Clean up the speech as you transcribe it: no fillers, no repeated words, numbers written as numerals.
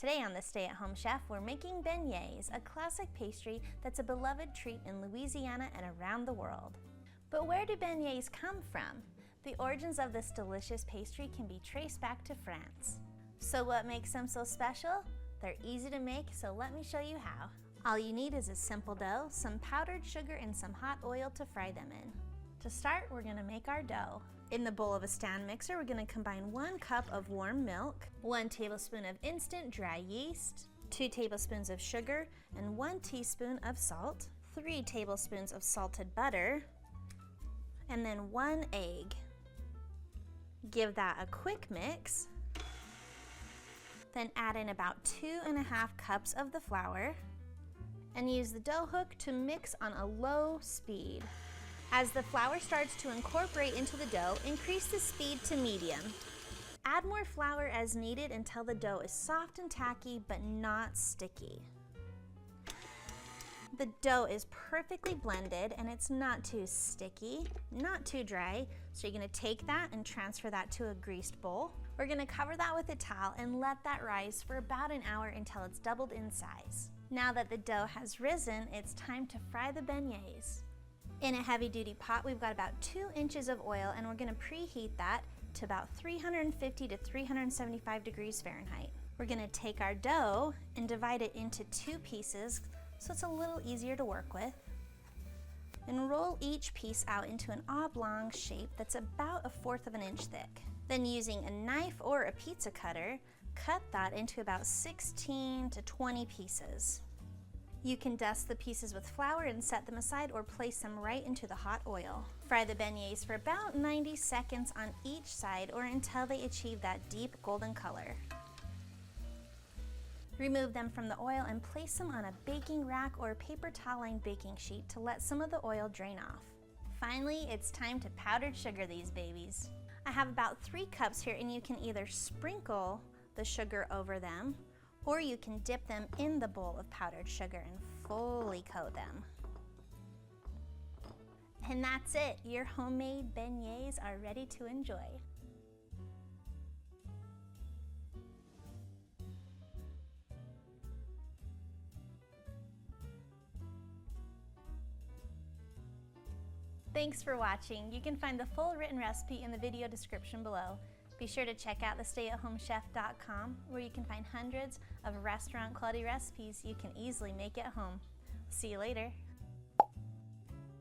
Today on The Stay-at-Home Chef, we're making beignets, a classic pastry that's a beloved treat in Louisiana and around the world. But where do beignets come from? The origins of this delicious pastry can be traced back to France. So what makes them so special? They're easy to make, so let me show you how. All you need is a simple dough, some powdered sugar, and some hot oil to fry them in. To start, we're gonna make our dough. In the bowl of a stand mixer, we're gonna combine 1 cup of warm milk, 1 tablespoon of instant dry yeast, 2 tablespoons of sugar, and 1 teaspoon of salt, 3 tablespoons of salted butter, and then 1 egg. Give that a quick mix. Then add in about 2½ cups of the flour, and use the dough hook to mix on a low speed. As the flour starts to incorporate into the dough, increase the speed to medium. Add more flour as needed until the dough is soft and tacky but not sticky. The dough is perfectly blended and it's not too sticky, not too dry, so you're gonna take that and transfer that to a greased bowl. We're gonna cover that with a towel and let that rise for about an hour until it's doubled in size. Now that the dough has risen, it's time to fry the beignets. In a heavy-duty pot, we've got about 2 inches of oil, and we're gonna preheat that to about 350 to 375 degrees Fahrenheit. We're gonna take our dough and divide it into 2 pieces so it's a little easier to work with. And roll each piece out into an oblong shape that's about 1/4 of an inch thick. Then using a knife or a pizza cutter, cut that into about 16 to 20 pieces. You can dust the pieces with flour and set them aside or place them right into the hot oil. Fry the beignets for about 90 seconds on each side or until they achieve that deep golden color. Remove them from the oil and place them on a baking rack or paper towel-lined baking sheet to let some of the oil drain off. Finally, it's time to powdered sugar these babies. I have about 3 cups here, and you can either sprinkle the sugar over them or you can dip them in the bowl of powdered sugar and fully coat them. And that's it, your homemade beignets are ready to enjoy. Thanks for watching. You can find the full written recipe in the video description below. Be sure to check out thestayatHomeChef.com, where you can find hundreds of restaurant quality recipes you can easily make at home. See you later.